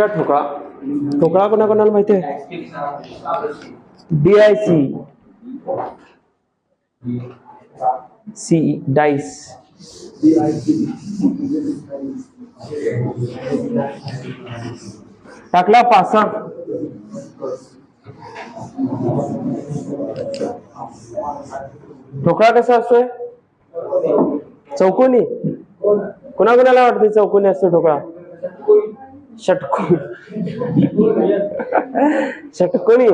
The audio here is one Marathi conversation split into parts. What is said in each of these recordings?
किंवा ठोकळा. ठोकळा कोणाकोणाला माहिती आहे? DIC CE dice. टाकला पासा. ठोकळा कसा असतोय? चौकोनी. कोणाकोणाला वाटते चौकोनी असतो ठोकळा? षटकोनी. षटकोनी.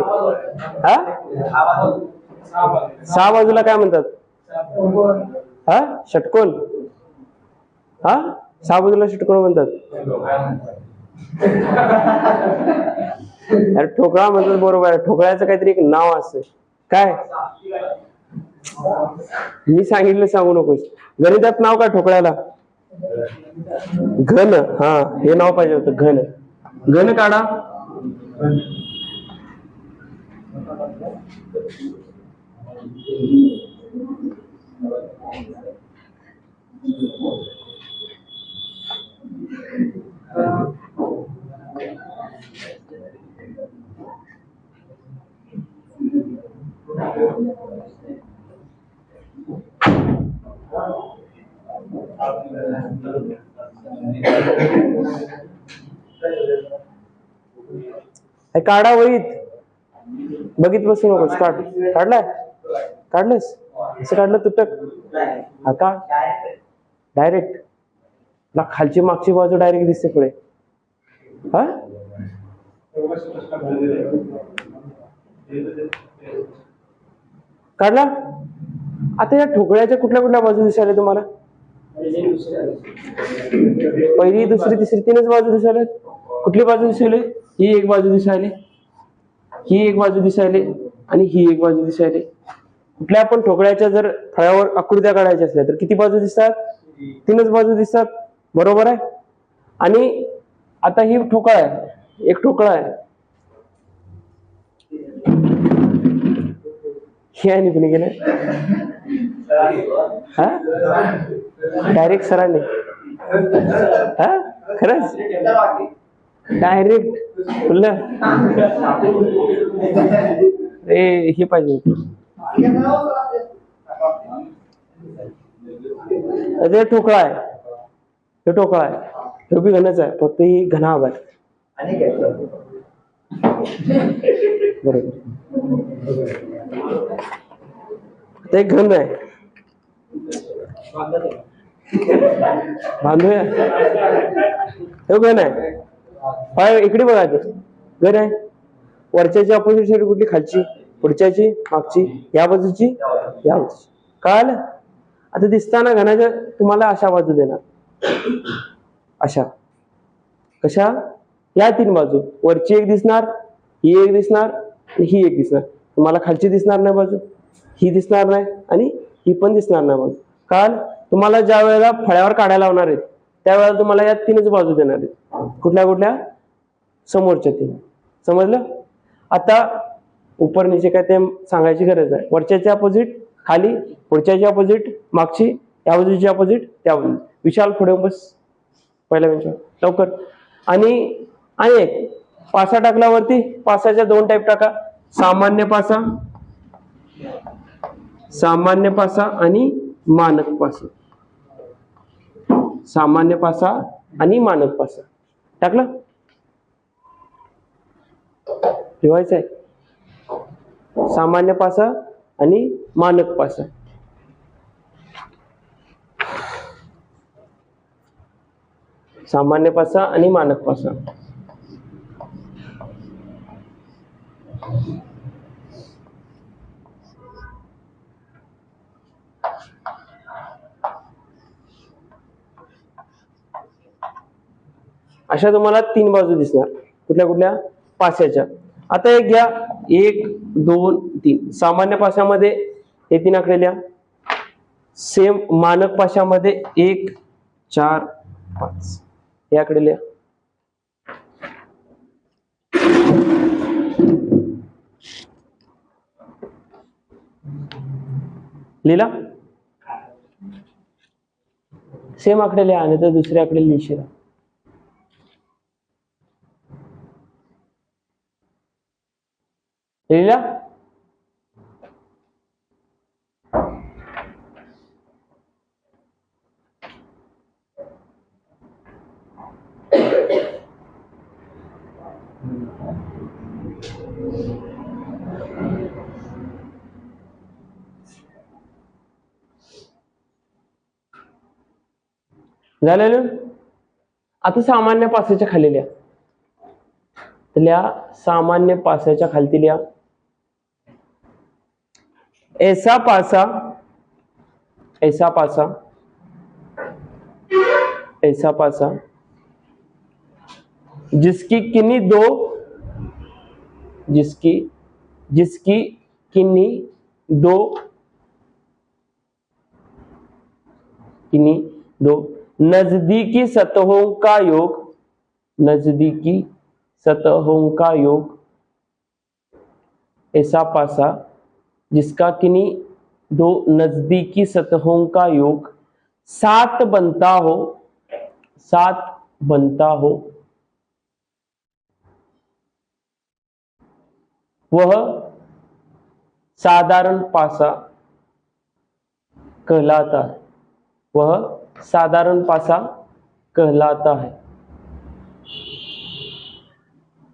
हा, 6 बाजूला काय म्हणतात? हा, षटकोन. हा, 6 बाजूला षटकोन म्हणतात. अरे ठोकळा म्हणतात बरोबर आहे. ठोकळ्याचं काहीतरी एक नाव असतं. काय? मी सांगितलं सांगू नकोस. गणितात नाव काय ठोकळ्याला? घन. हा, हे नाव पाहिजे होतं. घन. घन काढा. काढा वहीत. बघित बसू नकोस. काढ. काढलाय? काढलंस? असं काढलं तुटक. आता डायरेक्ट खालची मागची बाजू डायरेक्ट दिसते पुढे. हा, काढला? आता या ठोकळ्याच्या कुठल्या कुठल्या बाजू दिसायला तुम्हाला? पहिली, दुसरी, तिसरी 3च बाजू दिसायला. कुठली बाजू दिसायली? ही एक बाजू दिसायली, ही एक बाजू दिसायली आणि ही एक बाजू दिसायली. कुठल्या पण ठोकळ्याच्या जर फळ्यावर आकृत्या काढायच्या असल्या तर किती बाजू दिसतात? 3च बाजू दिसतात. बरोबर आहे. आणि आता ही ठोकळा आहे. एक ठोकळा आहे. हे आहे कुणी गेलं? हा, डायरेक्ट सरांनी. हा, खरंच डायरेक्ट फुल्ल. हे पाहिजे. ते ठोकळा आहे. हे ठोकळा आहे. हे बी घनच आहे. फक्त ही घनाभ आहे. बरोबर. ते घन आहे. बांधूया. हे घन आहे. इकडे बघा. ते घन आहे. वरच्याची अपोजिट साईड कुठली? खालची. पुढच्याची मागची. या बाजूची या बाजूची. कळालं? आता दिसताना घनाच्या तुम्हाला अशा बाजू देणार. अशा. कशा? या 3 बाजू. वरची एक दिसणार, ही एक दिसणार आणि ही एक दिसणार. तुम्हाला खालची दिसणार नाही बाजू, ही दिसणार नाही आणि ही पण दिसणार नाही बाजू. कारण तुम्हाला ज्या वेळेला फळ्यावर काढायला लावणार आहेत त्यावेळेला तुम्हाला या 3च बाजू देणार आहेत. कुठल्या कुठल्या? समोरच्या 3. समजलं? आता उपर नीचे काय ते सांगायची गरज आहे. वरच्याची अपोजिट खाली, पुढच्याची अपोजिट मागची, या बाजूची अपोजिट त्या बाजू. विशाल पुढे बस पहिल्या बेंचवर लवकर. आणि एक पासा टाकल्यावरती पासाच्या 2 टाईप टाका. सामान्य पासा, सामान्य पासा आणि मानक पासा. सामान्य पासा आणि मानक पासा टाकलं. लिहायचं आहे. सामान्य पासा आणि मानक पासा. सामान्य पासा आणि मानक पासा. अशा तुम्हाला 3 बाजू दिसणार. कुठल्या कुठल्या? पास्याच्या. आता एक घ्या. 1 2 3. सामान्य पाशामध्ये हे 3 आकडे लिहा. सेम मानक पाशामध्ये 1 4 5 हे आकडे लिहा. लिहिला? सेम आकडे लिहा आणि तर दुसरे आकडे लिहिशील. लिहिला? झालं? आता सामान्य पासाच्या खाली लिहा. सामान्य पासाच्या खालती लिहा. ऐसा पासा, ऐसा पासा, ऐसा पासा जिसकी किन्नी दो, जिसकी किन्नी दो नजदीकी सतहों का योग, नजदीकी सतहों का योग, ऐसा पासा जिसका किन्हीं दो नजदीकी सतहों का योग 7 बनता हो, 7 बनता हो, वह साधारण पासा कहलाता है, वह साधारण पासा कहलाता है,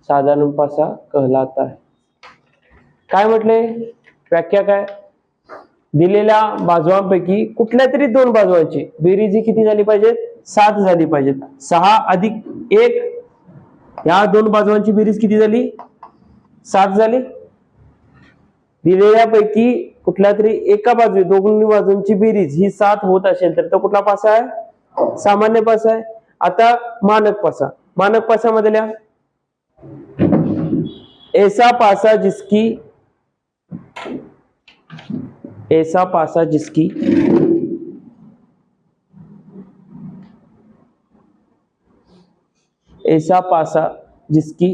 साधारण पासा कहलाता है. काय म्हटले? व्याख्या काय? दिलेल्या बाजूंपैकी कुठल्या तरी 2 बाजूंची बेरीज किती झाली पाहिजे? 7 झाली पाहिजे. 6 अधिक 1 या 2 बाजूंची बेरीज किती झाली? 7 झाली. दिलेल्यापैकी कुठल्या तरी एका बाजू, दोन्ही बाजूंची बेरीज ही 7 होत असेल तर तो कुठला पासा आहे? सामान्य पासा आहे. आता मानक पासा, मानक पासामध्ये लिहा. ऐसा पासा जिसकी, ऐसा पासा जिसकी ऐसा पासा जिसकी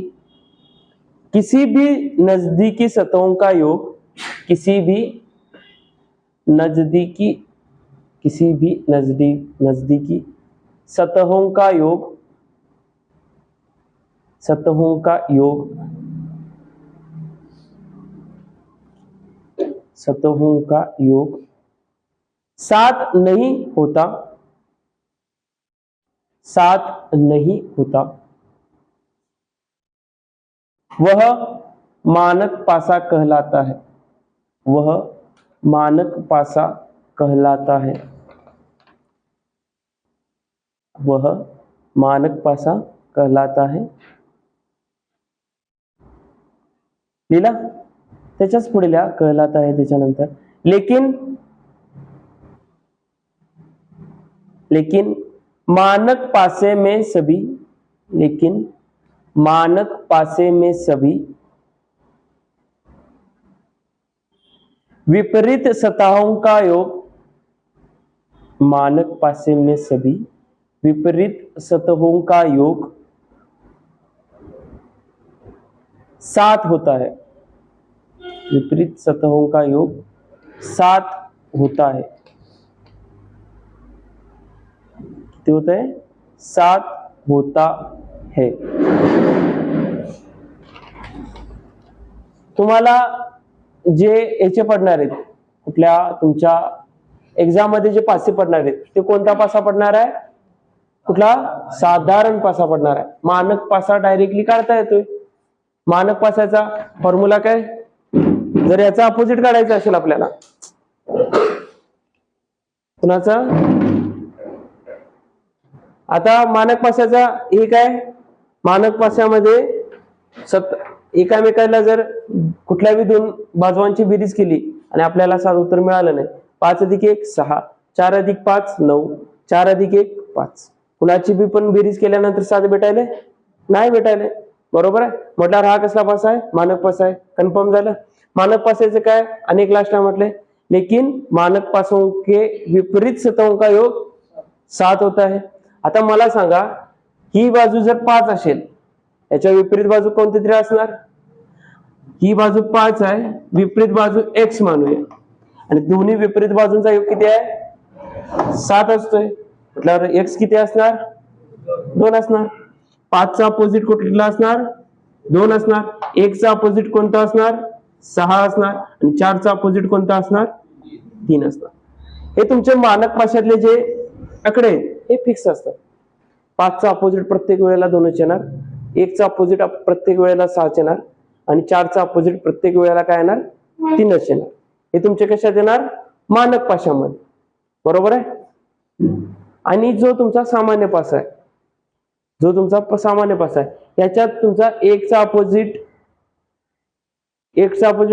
किसी भी नजदीकी सतहों का योग, किसी भी नजदीकी सतहों का योग, सतहों का योग, सतहों का योग 7 नहीं होता, 7 नहीं होता, वह मानक पासा कहलाता है, वह मानक पासा कहलाता है, वह मानक पासा कहलाता है. लिहिला? त्याच्याच पुढे लिहा कहलाता है त्याच्यानंतर. लेकिन मानक पासे में सभी, लेकिन मानक पासे में सभी विपरीत सतहों का योग, मानक पासे में सभी विपरीत सतहों का योग 7 होता है, विपरीत सतहों का योग 7 होता है. किती होता है? 7 होता है. तुम्हाला जे याचे पडणार आहेत, कुठल्या तुमच्या एक्झाम मध्ये जे पासे पडणार आहेत ते कोणता पासा पडणार आहे? कुठला? साधारण पासा पडणार आहे. मानक पासा डायरेक्टली काढता येतोय. मानक पासाचा फॉर्म्युला काय? जर याचा अपोजिट काढायचा असेल आपल्याला, कुणाचा? आता मानक पासाचा हे काय? मानक पासामध्ये एकामेकाला जर कुठल्याही 2 बाजूंची बेरीज केली आणि आपल्याला साधं उत्तर मिळालं नाही, 5 अधिक 1 6, 4 अधिक 5 9, 4 अधिक 1 5. कुणाची बी पण बेरीज केल्यानंतर 7 भेटायले नाही भेटायले, बरोबर आहे. म्हटल्यावर हा कसला पासा आहे? मानक पासा आहे. कन्फर्म झालं. मानक पासाचे काय? अनेक लास्ट म्हटले, लेकिन मानक पासों के विपरीत सतहों का योग 7 होता है. आता मला सांगा, ही बाजू जर 5 असेल, याच्या विपरीत बाजू कोणती तरी असणार. ही बाजू 5 आहे, विपरीत बाजू x मानूया, आणि दोन्ही विपरीत बाजूंचा योग किती आहे? 7 असतोय. म्हटल्यावर x किती असणार? 2 असणार. 5 चा अपोजिट कुठला असणार? 2 असणार. 1 चा अपोजिट कोणता असणार? 6 असणार आणि 4चा अपोजिट कोणता असणार? 3 असणार. हे तुमचे मानक भाषेतले जे आकडे आहेत हे फिक्स असतात. 5चा अपोजिट प्रत्येक वेळेला 2च येणार, 1चा अपोजिट प्रत्येक वेळेला 6च येणार आणि 4चा अपोजिट प्रत्येक वेळेला काय येणार? 3च येणार. हे तुमच्या कशात येणार? मानक भाषामध्ये. बरोबर आहे. आणि जो तुमचा सामान्य पासा आहे, जो तुमचा सामान्य पासा आहे, याच्यात तुमचा 1चा अपोजिट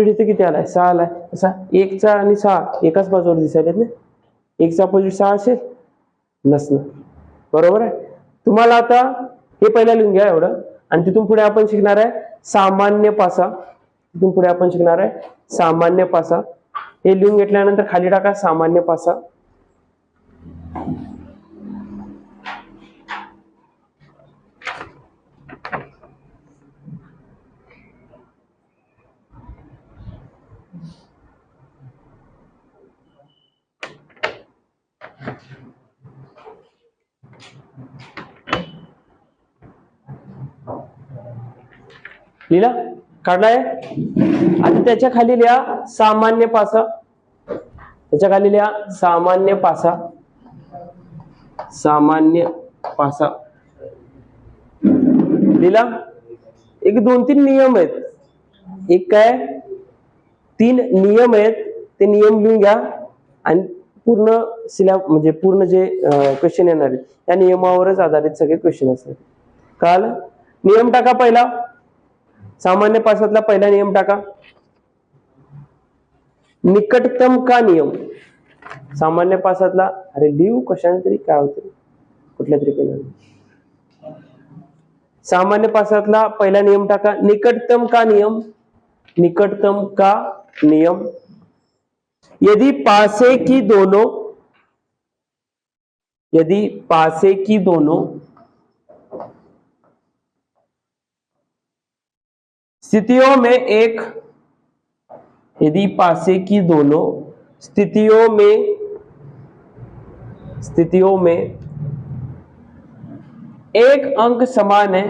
इथे किती आलाय? 6 आलाय. असा 1चा आणि 6 एकाच बाजूवर दिसायला ना. 1चा अपोजिट 6 असेल? नसणार. बरोबर आहे. तुम्हाला आता हे पहिला लिहून घ्या एवढं, आणि तिथून पुढे आपण शिकणार आहे सामान्य पासा. तिथून पुढे आपण शिकणार आहे सामान्य पासा. हे लिहून घेतल्यानंतर खाली टाका सामान्य पासा. लिहिला? काढलाय? आता त्याच्या खाली लिहा सामान्य पासा. त्याच्या खाली लिहा सामान्य पासा. सामान्य पासा लिहिला? एक 2-3 नियम आहेत. एक काय? 3 नियम आहेत. ते नियम लिहून घ्या आणि पूर्ण म्हणजे पूर्ण जे क्वेश्चन येणार आहेत त्या नियमावरच आधारित सगळे क्वेश्चन असतात. कळालं? नियम टाका पहिला. सामान्य पासातला पहिला नियम टाका. निकटतम का नियम. सामान्य पासातला, अरे लिहू कशाने तरी, काय होतं कुठल्या तरी पहिला. सामान्य पासातला पहिला नियम टाका. निकटतम का नियम. निकटतम का नियम. यदि पासे की दोनों स्थितियों में एक, यदि पासे की दोनों स्थितियों में एक अंक समान है,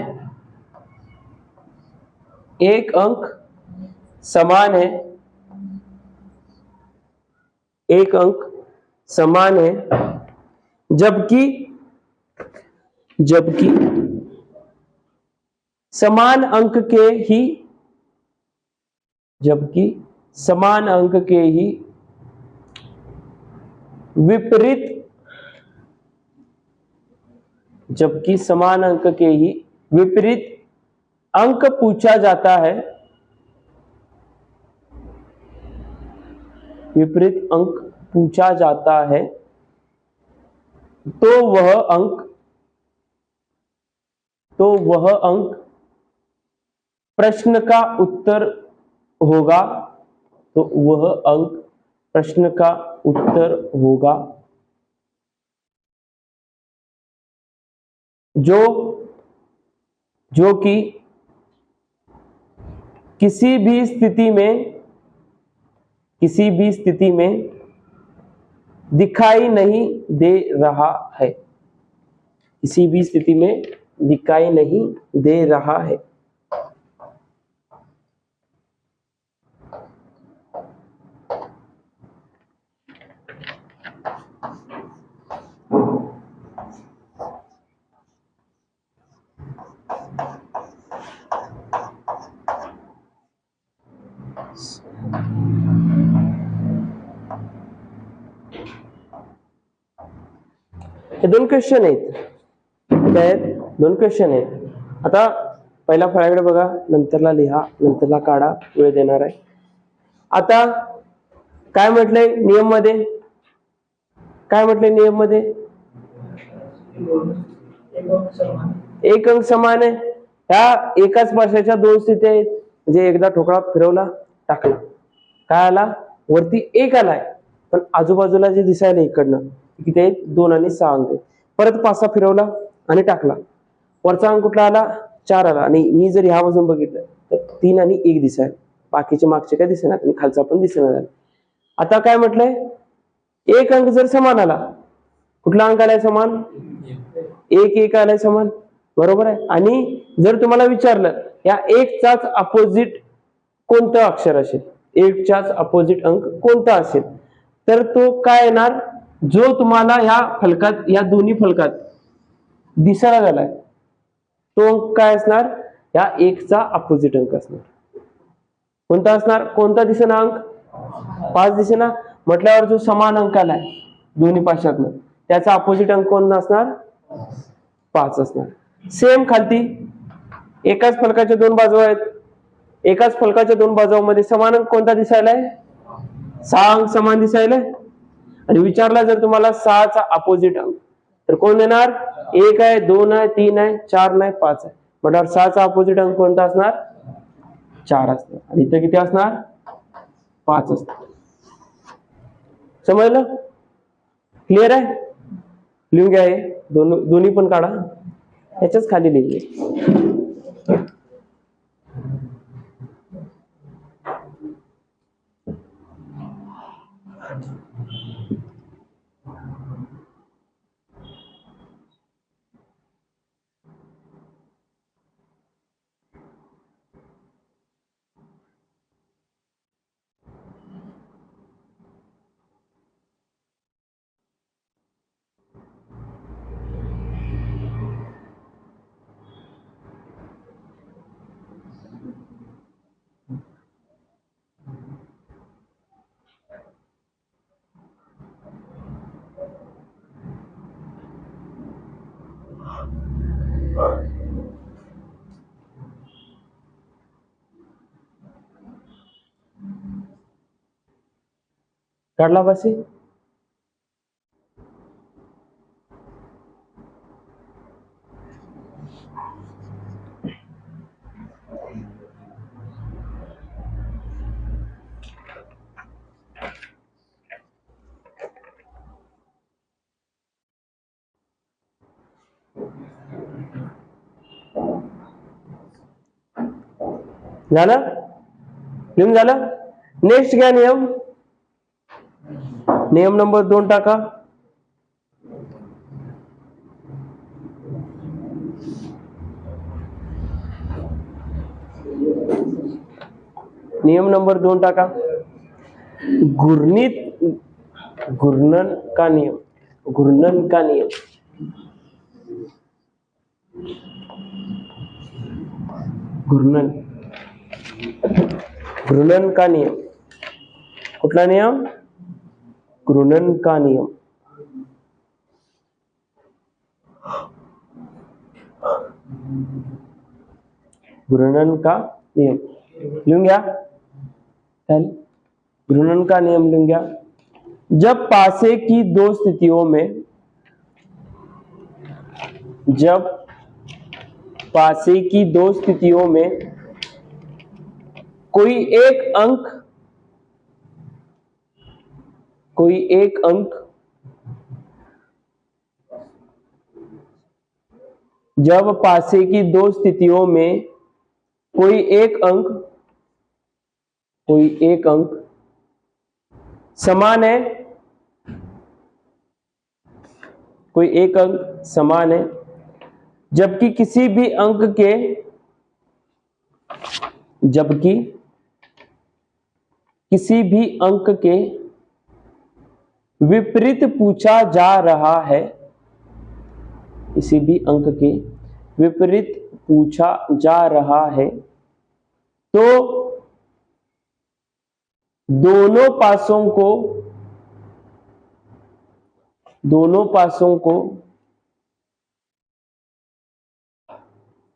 एक अंक समान है, एक अंक समान है, जबकि समान अंक के ही विपरीत, जबकि समान अंक के ही विपरीत अंक पूछा जाता है, विपरीत अंक पूछा जाता है, तो वह अंक प्रश्न का उत्तर होगा, तो वह अंक प्रश्न का उत्तर होगा, जो कि किसी भी स्थिति में दिखाई नहीं दे रहा है, किसी भी स्थिति में दिखाई नहीं दे रहा है. हे 2 क्वेश्चन आहेत. 2 क्वेश्चन आहेत. आता पहिला फळाकडे बघा, नंतरला लिहा, नंतरला काढा, वेळ देणार आहे. आता काय म्हटलंय नियम मध्ये, काय म्हटलंय नियम मध्ये? एक अंक समान आहे. ह्या एकाच पाशाच्या 2 स्थिती आहेत. म्हणजे एकदा ठोकळा फिरवला, टाकला, काय आला? वरती 1 आलाय, पण आजूबाजूला जे दिसायला इकडनं किती आहेत? 2 आणि 6 अंक आहेत. परत पासा फिरवला आणि टाकला, वरचा अंक कुठला आला? 4 आला. आणि मी जर ह्या बाजून बघितलं तर 3 आणि 1 दिसायला, बाकीचे मागचे काय दिसेनात आणि खालचा पण दिसेना. आता काय म्हटलंय? एक अंक जर समान आला, कुठला अंक आलाय समान? 1 आलाय समान. बरोबर आहे. आणि जर तुम्हाला विचारलं या 1चाच अपोजिट कोणतं अक्षर असेल, 1च्याच अपोजिट अंक कोणता असेल, तर तो काय येणार, जो तुम्हाला या फलकात, या दोन्ही फलकात दिसायला झालाय तो अंक काय असणार, या 1चा अपोजिट अंक असणार. कोणता असणार, कोणता दिसेना अंक, 5 दिसेना, म्हटल्यावर जो समान अंक आलाय दोन्ही पाशातनं त्याचा अपोजिट अंक कोणता असणार, 5 असणार. सेम खालती एकाच फलकाच्या दोन बाजू आहेत, एकाच फलकाच्या दोन बाजूमध्ये समान अंक कोणता दिसायलाय, 6 अंक समान दिसायलाय. आणि विचारला जर तुम्हाला 6चा अपोजिट अंक तर कोण देणार, 1 आहे, 2 आहे, 3 आहे, 4 नाही, 5 आहे. म्हटल्यावर 6चा अपोजिट अंक कोणता असणार, 4 असणार. आणि इथं किती असणार, 5 असणार. समजलं, क्लिअर आहे. लिहून घ्या, हे दोन्ही पण काढा, याच्याच खाली लिहिले. काढला पाशी, झालं, लिहून झालं. नेक्स्ट घ्या नियम, नियम नंबर 2 टाका. नियम नंबर 2 टाका. घूर्णन का नियम, घूर्णन का नियम. घूर्णन, घूर्णन का नियम. कुठला नियम, घूर्णन का नियम. घूर्णन का नियम लिहून घ्या. घूर्णन का नियम लिहून घ्या. जब पासे की दो स्थितियों में, जब पासे की दो स्थितियों में कोई एक अंक जब पासे की दो स्थितियों में कोई एक अंक समान है, कोई एक अंक समान है, जबकि किसी भी अंक के विपरीत पूछा जा रहा है, किसी भी अंक के विपरीत पूछा जा रहा है, तो दोनों पासों को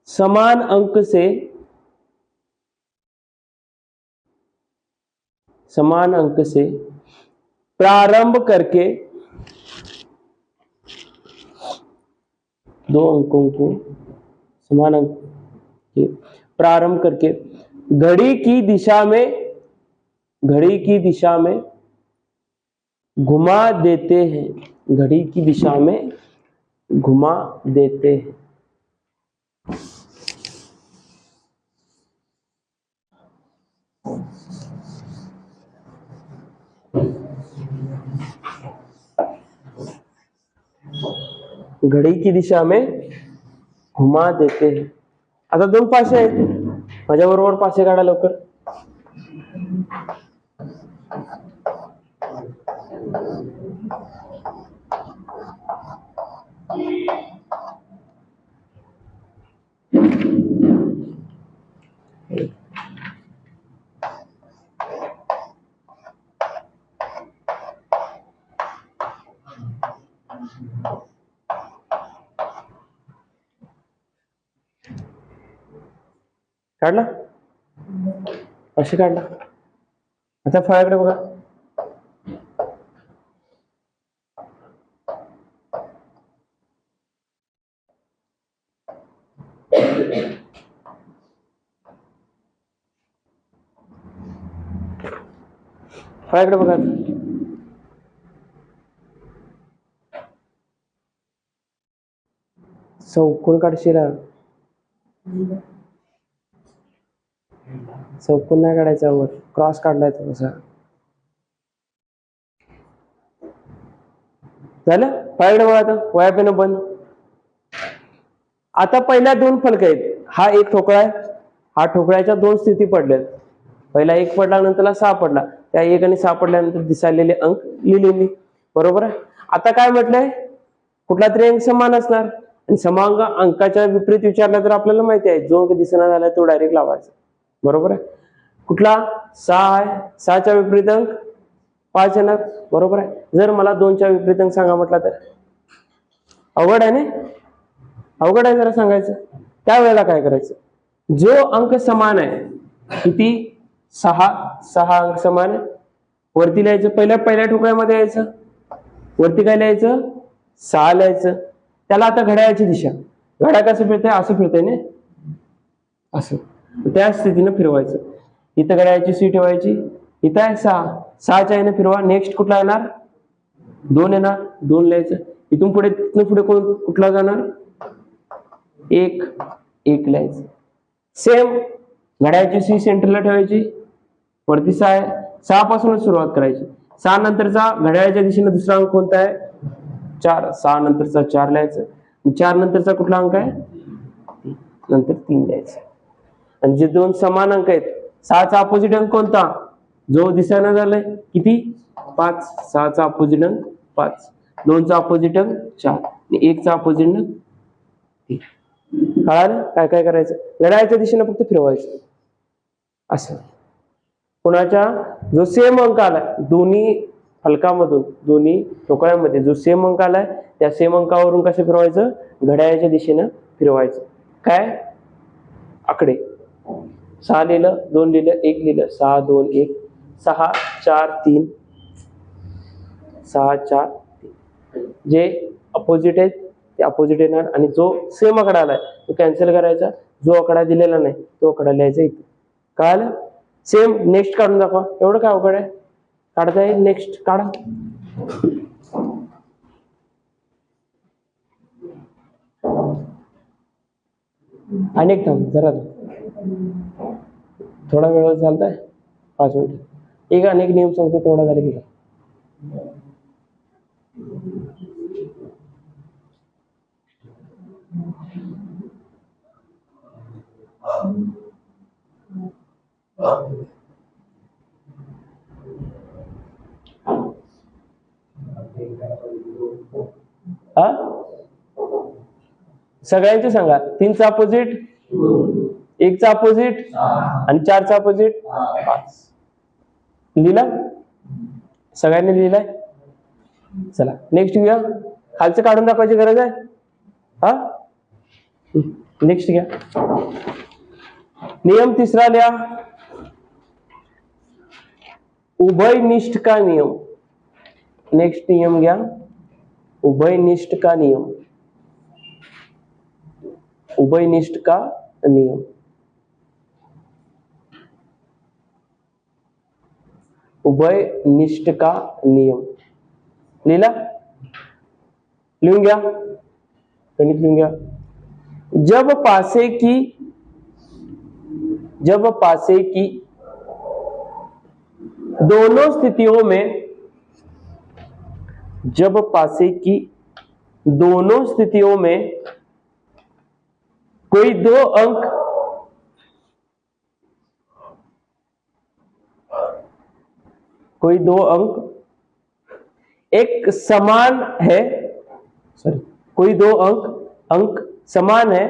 समान अंक से प्रारंभ करके, दो अंकों को समान अंक के प्रारंभ करके घड़ी की दिशा में घुमा देते हैं, घड़ी की दिशा में घुमा देते हैं. घड़ी की दिशा में घुमा देते हैं. आता दोन पाशे आहेत, माझ्या बरोबर पाशे काढा लवकर. काढला? अशी काढला. आता फळाकडे बघा. फळाकडे बघा. चौकोन काढशील. चौकोन नाही काढायचा, वर क्रॉस काढलाय थोडासा. झालं? फळाकडे बघा. आता वया पेन बंद. आता पहिल्या दोन फलक आहेत. हा एक ठोकळा आहे, हा ठोकळ्याच्या दोन स्थिती पडल्यात. पहिला 1 पडला, नंतरला 6 पडला. त्या 1 आणि 6 पडल्यानंतर दिसायलेले अंक लिहिले मी. बरोबर आहे. आता काय म्हटलंय? कुठला तरी अंक समान असणार, आणि समान अंकाच्या विपरीत विचारला तर आपल्याला माहिती आहे जो अंक दिसना झालाय तो डायरेक्ट लावायचा. बरोबर आहे. कुठला? 6 आहे. 6च्या विपरीत अंक 5 येणार. बरोबर आहे. जर मला 2च्या विपरीत अंक सांगा म्हटला तर अवघड आहे ना? अवघड आहे जरा सांगायचं. त्यावेळेला काय करायचं? जो अंक समान आहे, किती? 6 अंक समान आहे. वरती लिहायचं. पहिल्या ठोकळ्यामध्ये यायचं. वरती काय लिहायचं? 6 लिहायचं. त्याला आता घड्याळाची दिशा. घड्याळ कसं फिरतंय? असं फिरतंय ना, असं. त्या स्थितीनं फिरवायचं. इथं घड्याळाची सुई ठेवायची. इथं आहे 6च्या याने फिरवा. नेक्स्ट कुठला येणार? 2 येणार. 2 लिहायचं. इथून पुढे कुठला जाणार? 1 लिहायचं. सेम घड्याळाची सुई सेंटरला ठेवायची. वरती 6 आहे. 6 पासूनच सुरुवात करायची. 6 नंतरचा घड्याळाच्या दिशेने दुसरा अंक कोणता आहे? 4. 6 नंतरचा 4 लिहायचं. 4 नंतरचा कुठला अंक आहे? नंतर 3 लिहायचं. आणि जे दोन समान अंक आहेत, 6चा अपोजिट अंक कोणता? जो दिसायला झालाय किती? 5. 6चा अपोजिट अंक 5. 2चा अपोजिट अंक 4. आणि 1चा अपोजिट अंक 3. कळालं? काय काय करायचं? घड्याळाच्या दिशेने फक्त फिरवायचं असं. कोणाच्या जो सेम अंक आलाय दोन्ही फलकामधून, दोन्ही ठोकळ्यामध्ये जो सेम अंक आलाय त्या सेम अंकावरून कसं फिरवायचं? घड्याळाच्या दिशेनं फिरवायचं. काय? आकडे 6 लिहिलं, 2 लिहिलं, 1 लिहिलं. 6 2 1. 6 4 3. 6 4 3. जे अपोजिट आहेत ते अपोजिट येणार, आणि जो सेम आकडा आलाय तो कॅन्सल करायचा. जो आकडा दिलेला नाही तो आकडा लिहायचा इथे. कळालं? सेम. नेक्स्ट काढून दाखवा. एवढं काय अवघड आहे? काढता येईल. नेक्स्ट काढा. अनेक थांब जरा, थोडा वेळ चालताय. 5 मिनिट. एक अनेक नियम सांगतो, तेवढा झाला की सगळ्यांचे सांगा. 3चा अपोजिट 1चा अपोजिट आणि 4चा अपोजिट 5. लिहिला? सगळ्यांनी लिहिलाय? चला नेक्स्ट घेऊया. खालचं काढून दाखवायची गरज आहे. हा, नेक्स्ट घ्या. नियम 3रा लिहा. उभयनिष्ठ का नियम. नेक्स्ट नियम घ्या. उभयनिष्ठ का नियम. उभयनिष्ठ का नियम. उभयनिष्ठ का नियम लिहिला? लिहून घ्या. गणित लिहून घ्या. जब पासे की दोनों स्थितियों में, जब पासे की दोनों स्थितियों में कोई कोई दो अंक एक समान है, सॉरी, कोई दो अंक समान है,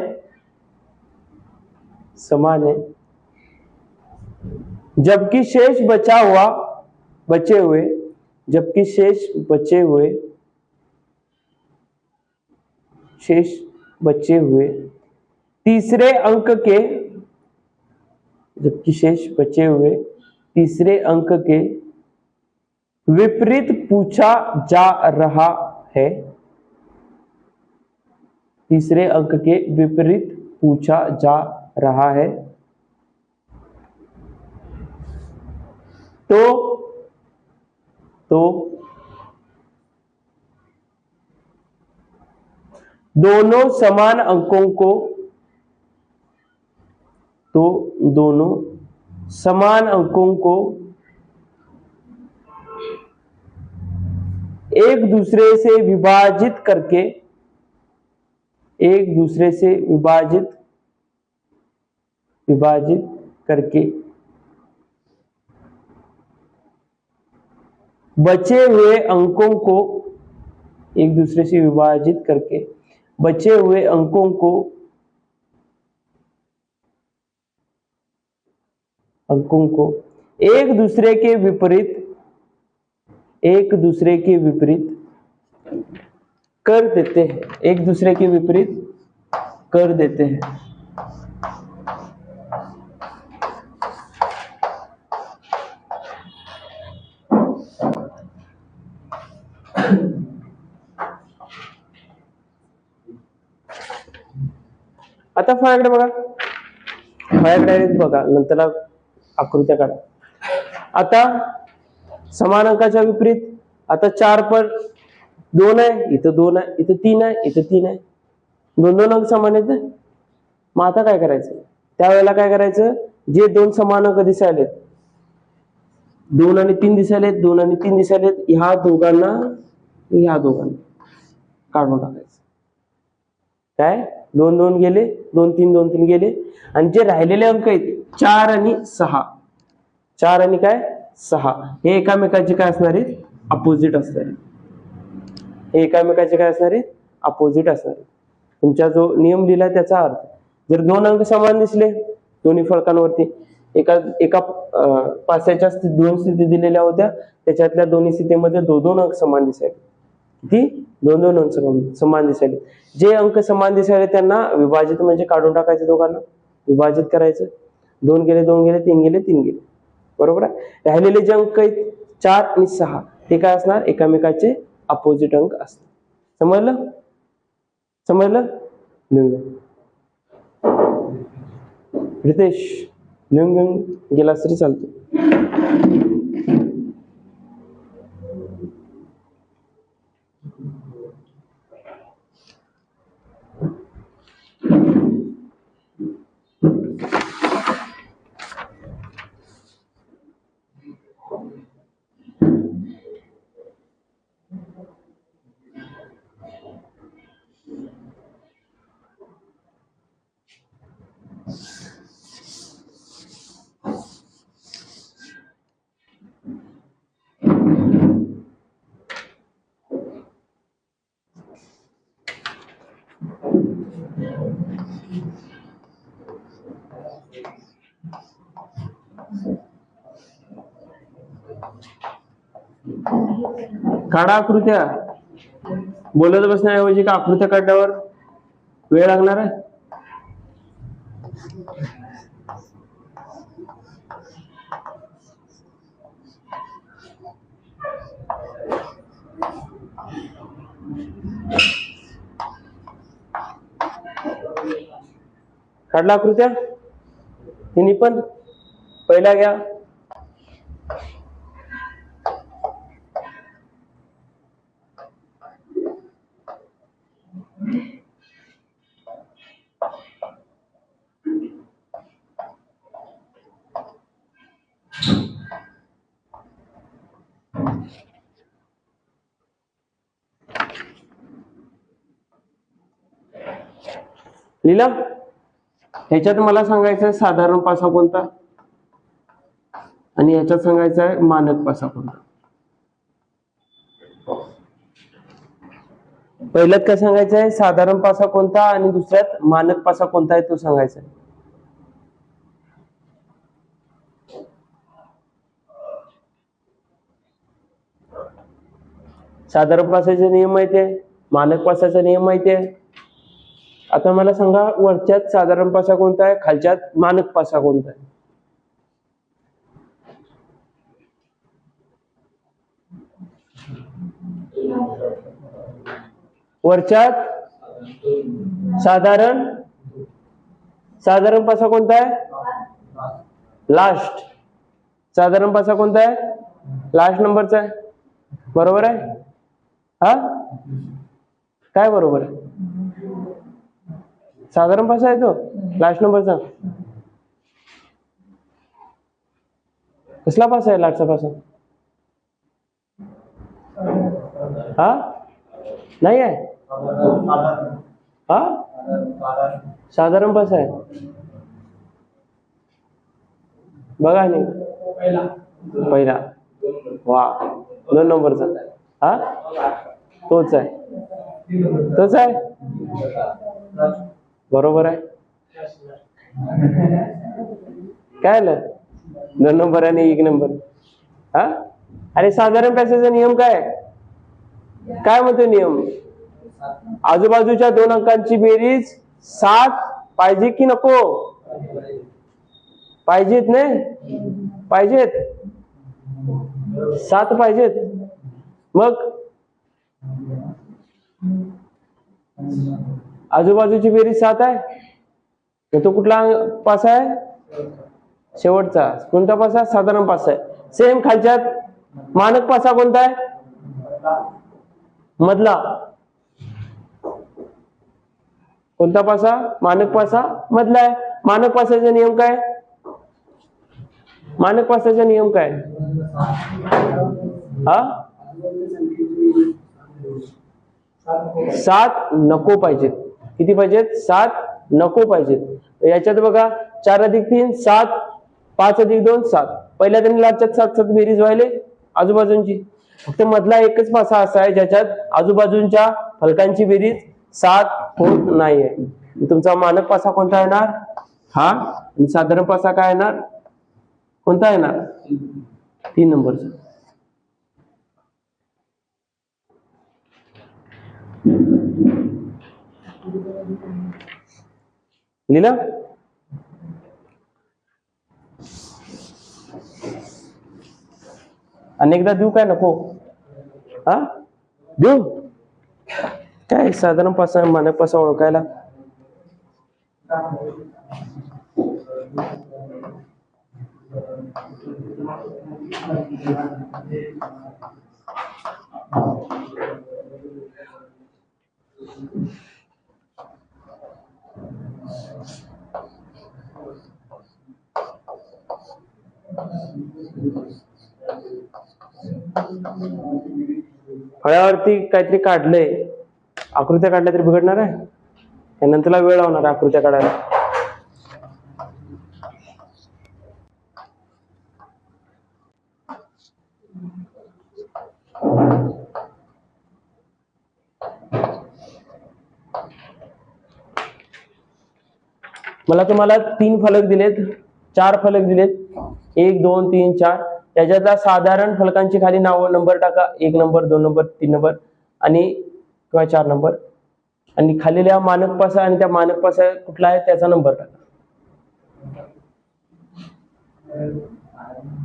समान है, जबकि शेष बचे हुए, जबकि शेष बचे हुए तीसरे अंक के, जबकि शेष बचे हुए तीसरे अंक के विपरीत पूछा जा रहा है, तीसरे अंक के विपरीत पूछा जा रहा है, तो दोनों समान अंकों को, तो दोनों समान अंकों को एक दूसरे से विभाजित करके, एक दूसरे से विभाजित करके बचे हुए अंकों को, एक दूसरे से विभाजित करके बचे हुए अंकों को एक दूसरे के विपरीत कर देते हैं, एक दूसरे के विपरीत कर देते हैं। आता फळ्याकडे बघा, फळ्याकडे बघा, नंतर आकृत्या काढा। आता समान अंकाच्या विपरीत, आता 4 पर 2 आहे, इथं 2 आहे, इथं 3 आहे, इथं 3 आहे, दोन अंक समान आहेत। मग आता काय करायचं, त्यावेळेला काय करायचं, जे दोन समान अंक दिसायलेत, 2 आणि 3 दिसायलेत, 2 आणि 3 दिसायलेत, ह्या दोघांना काढून टाकायचं। काय 2 2 गेले, 2 3 गेले, आणि जे राहिलेले अंक आहेत 4 आणि 6, 4 आणि काय 6, हे एकामेकाचे काय असणार आहेत, अपोजिट असणार आहेत, हे एकामेकाचे काय असणार आहेत, अपोजिट असणार आहेत। तुमचा जो नियम लिहिला त्याचा अर्थ, जर 2 अंक समान दिसले दोन्ही फलकांवरती, एका पास्याच्या 2 स्थिती दिलेल्या होत्या, त्याच्यातल्या दोन्ही स्थितीमध्ये 2 अंक समान दिसायले, किती 2 अंक समान दिसायले। जे अंक समान दिसायले त्यांना विभाजित म्हणजे काढून टाकायचं, दोघांना विभाजित करायचं, 2 गेले 2 गेले, 3 गेले 3 गेले, बरोबर आहे। राहिलेले जे अंक आहेत 4 आणि 6 ते काय असणार, एकामेकाचे अपोजिट अंक असणार। समजलं? लिहून रितेश लिहून गेला तरी चालतो। काढा आकृत्या, बोलत बसण्याऐवजी का आकृत्या काढल्यावर वेळ लागणार आहे। काढला आकृत्या, तिन्ही पण पहिला घ्या। लिहिला, ह्याच्यात मला सांगायचं साधारण पासा कोणता आणि याच्यात सांगायचं आहे मानक पासा कोणता. पहिल्यात काय सांगायचं आहे, साधारण पासा कोणता, आणि दुसऱ्यात मानक पासा कोणता आहे तो सांगायचा आहे. साधारण पासाचे नियम माहिती आहे, मानक पासाचा नियम माहिती आहे. आता मला सांगा, वरच्यात साधारण पासा कोणता आहे, खालच्यात मानक पासा कोणता आहे. वरच्यात साधारण पासा कोणता आहे, लास्ट. साधारण पासा कोणता आहे, लास्ट नंबरचा आहे. बरोबर आहे. हा काय बरोबर आहे, साधारण पासा आहे तो लास्ट नंबरचा. कसला पासा आहे लास्टचा पासा. हा नाही आहे. हा साधारण पासा आहे. बघा नाही पहिला, वा 2 नंबरचा. हा तोच आहे, तोच आहे. बरोबर आहे. काय आलं 2 नंबर आणि 1 नंबर. हा अरे साधारण पासाचा नियम काय म्हणतो नियम, आजूबाजूच्या 2 अंकांची बेरीज 7 पाहिजे की नको. पाहिजेत नाही, पाहिजेत 7 पाहिजेत. मग आजूबाजूची बेरीज 7 आहे, तो कुठला पासा आहे, शेवटचा. कोणता पासा, साधारण पासा आहे. सेम खालच्यात मानक पासा कोणता आहे, मधला. कोणता पासा, मानक पासा मधला आहे. मानक पासाचा नियम काय, मानक पासाचा नियम काय. हा 7 नको पाहिजेत. किती पाहिजेत, 7 नको पाहिजेत. याच्यात बघा 4 अधिक 3 7, 5 अधिक 2 7. पहिल्या त्यांनी लास्टच्यात 7 बेरीज व्हायले आजूबाजूंची. फक्त मधला एकच पासा असा आहे ज्याच्यात आजूबाजूंच्या फलकांची बेरीज 7 होत नाहीये. तुमचा मानक पासा कोणता येणार, हा. आणि साधारण पासा काय येणार, कोणता येणार, 3 नंबरचा. लिहिलं. अनेकदा देऊ काय, नको. हा देऊ काय, साधारण पासा मानक पासा ओळखायला. फळ्यावरती काहीतरी काढलंय, आकृत्या काढल्या तरी बिघडणार आहे, त्यानंतरला वेळ लावणार आकृत्या काढायला. मला तुम्हाला 3 फलक दिलेत, 4 फलक दिलेत, 1 2 3 4. त्याच्यातला साधारण फलकांची खाली नाव नंबर टाका, 1 नंबर 2 नंबर 3 नंबर आणि किंवा 4 नंबर. आणि खालील्या मानक पासा आणि त्या मानक पासा कुठला आहे त्याचा नंबर टाका.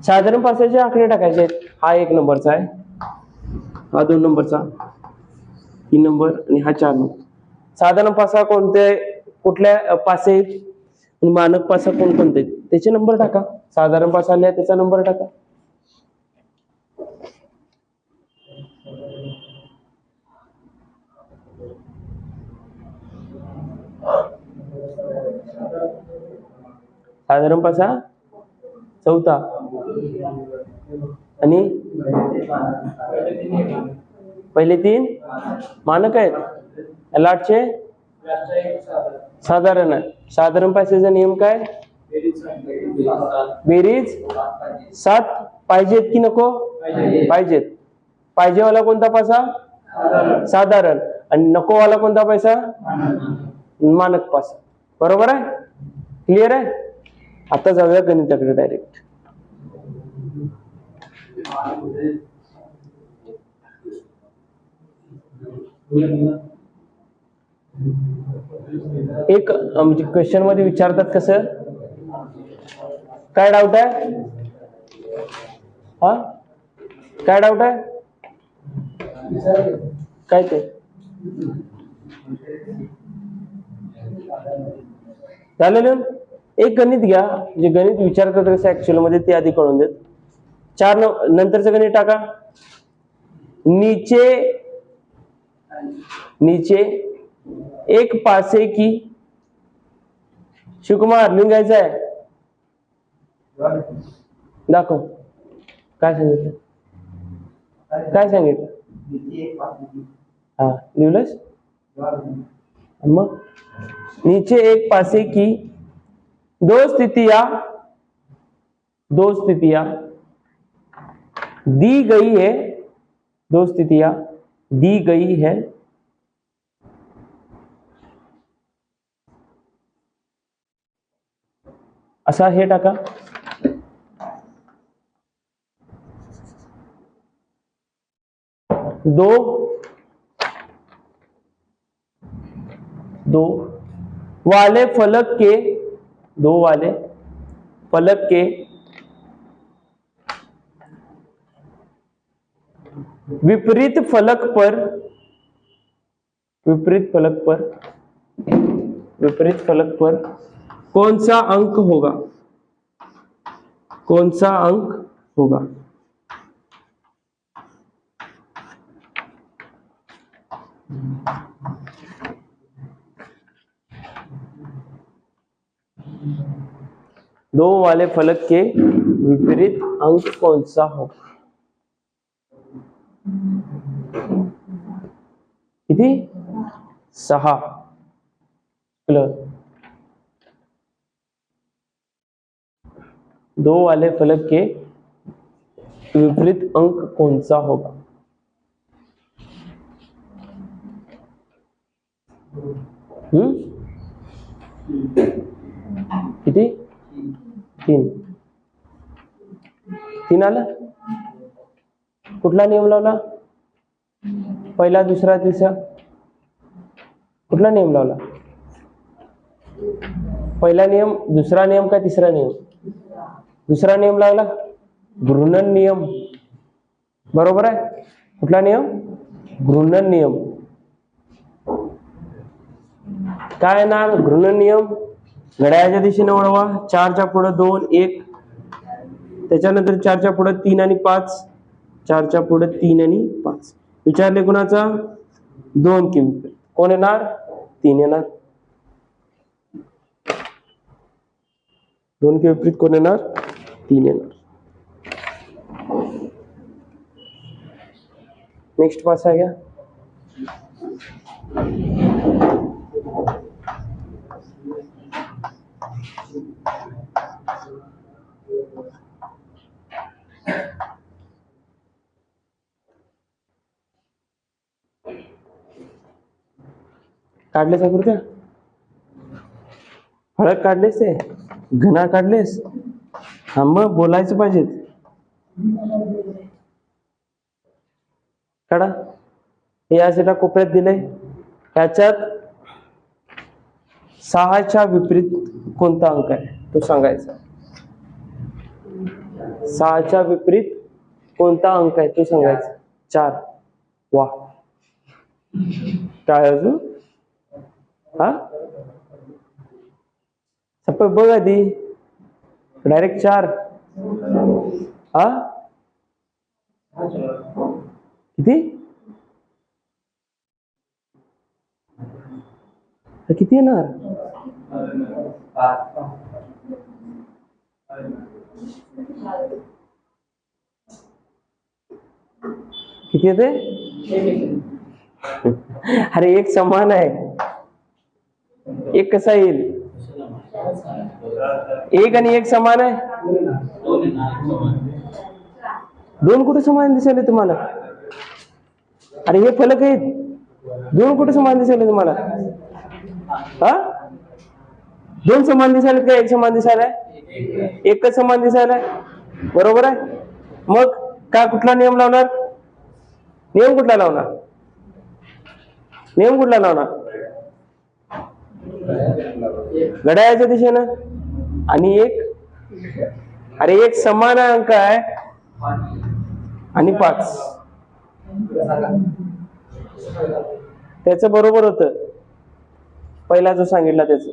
साधारण पासाचे आकडे टाकायचे. हा 1 नंबरचा आहे, हा 2 नंबरचा, 3 नंबर आणि हा 4 नंबर. साधारण पासा कोणते, कुठल्या पासे आणि मानक पासा कोणकोणते त्याचे नंबर टाका. साधारण पासा आले त्याचा नंबर टाका. साधारण पासा 4था आणि पहिले 3 मानक आहेत, लाटचे साधारण आहे. साधारण पासाचा नियम काय, बेरीज 7 पाहिजेत की नको? पाहिजेत. पाहिजेवाला कोणता पासा? साधारण. आणि नकोवाला कोणता पैसा? मानक पासा. बरोबर आहे? क्लिअर आहे? आता जाऊया गणिताकडे डायरेक्ट. एक म्हणजे क्वेश्चन मध्ये विचारतात कसं, काय डाऊट आहे? हा, काय डाऊट आहे? काय ते झालं? एक गणित घ्या, जे गणित विचारतात कसं ऍक्च्युअल मध्ये ते आधी कळून देत. 4 नंतरचं गणित टाका. नीचे एक पासे की, शिवकुमार लिंगायचं आहे, दाखव. काय सांगितलं? काय सांगितलं? हा, लिहिलंस? मग नीचे एक पासे की दो स्थितियां दी गई है, 2 स्थितियां दी गई है, असा हे टाका. दो वाले फलक के विपरीत फलक पर कौन सा अंक होगा? 2 वाले फलक के विपरीत अंक कौन सा होगा? किती? 6. 2 वाले फलक के विपरीत अंक कौन सा होगा? किती? 3 आलं. कुठला नियम लावला? पहिला, दुसरा, तिसरा? कुठला नियम लावला? पहिला नियम, दुसरा नियम का तिसरा नियम? दुसरा नियम लावला, घूर्णन नियम. बरोबर आहे? कुठला नियम? घूर्णन नियम. काय येणार? घूर्णन नियम. घड्याळाच्या दिशेने वळवा. 4च्या पुढे 2, 1. त्याच्यानंतर 4च्या पुढे 3 आणि 5. 4च्या पुढे 3 आणि 5. विचारले कुणाचा? 2 के विपरीत कोण येणार? 3 येणार. 2 के विपरीत कोण येणार? 3 येणार. नेक्स्ट पास आहे. काढलेस आकृत्या? फळक काढलेस? ते घना काढलेस? हा, मग बोलायचं पाहिजे. काढा. हे असे कोपऱ्यात दिले. त्याच्यात 6च्या विपरीत कोणता अंक आहे तो सांगायचा. 6च्या विपरीत कोणता अंक आहे तो सांगायचा. 4. वा, काय अजून? हा, सप्पा बघ आधी. डायरेक्ट 4. हा, किती? किती येणार? किती येते? अरे एक समान आहे. एक कसा येईल? एक आणि एक समान आहे. दोन कुठे समान दिसायले तुम्हाला? अरे हे फलक आहेत, दोन कुठे समान दिसायले तुम्हाला? हा, दोन समान दिसायला का एक समान दिसायला? एकच समान दिसायला, बरोबर आहे. मग काय कुठला नियम लावणार? नियम कुठला लावणार? नियम कुठला लावणार? घड्याळाच्या दिशेनं. आणि एक, अरे एक समान अंक आहे आणि 5, त्याच बरोबर होत पहिला जो सांगितला त्याच.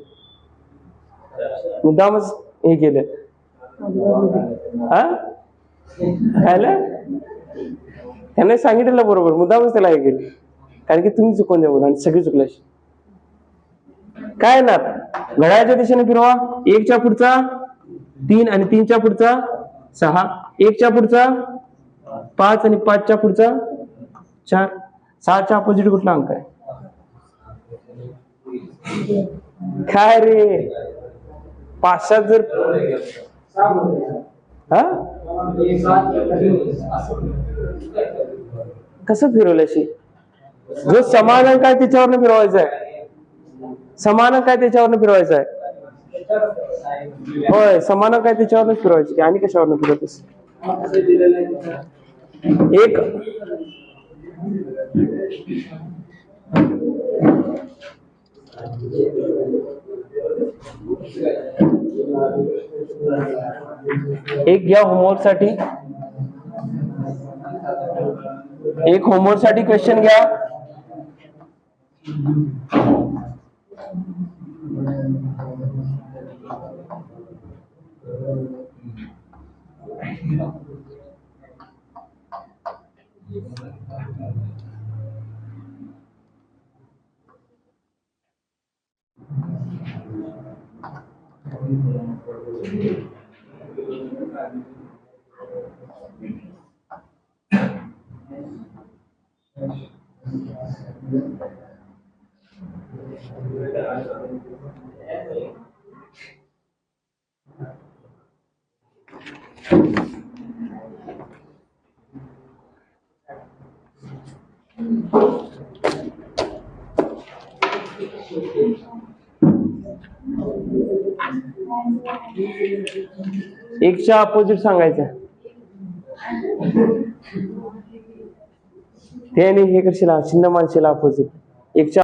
मुद्दामच हे केलं. हा, खायला त्याने सांगितलेलं बरोबर, मुद्दामच त्याला हे केलं. कारण की तुम्ही चुकून देऊ आणि सगळी चुकल्याशी काय येणार? घड्याळाच्या दिशेने फिरवा. 1 च्या पुढचा 3 आणि 3 च्या पुढचा 6, 1 च्या पुढचा 5 आणि 5 च्या पुढचा 4. 6 च्या अपोजिट कुठला अंक आहे? काय रे, 5 जर हा कसं फिरवल्याशी? जो समान अंक आहे त्याच्यावरनं फिरवायचा आहे. समान अंक आहे त्याच्यावरनं फिरवायचा आहे. होय, समान अंक आहे त्याच्यावरच फिरवायचे. आणि कशावरनं फिरवतेस? एक एक घ्या होमवर्क साठी. एक होमवर्क साठी क्वेश्चन घ्या. एकच्या अपोजिट सांगायचं. ते नाही हे करशील, चिन्ह मानशील अपोजिट. एकच्या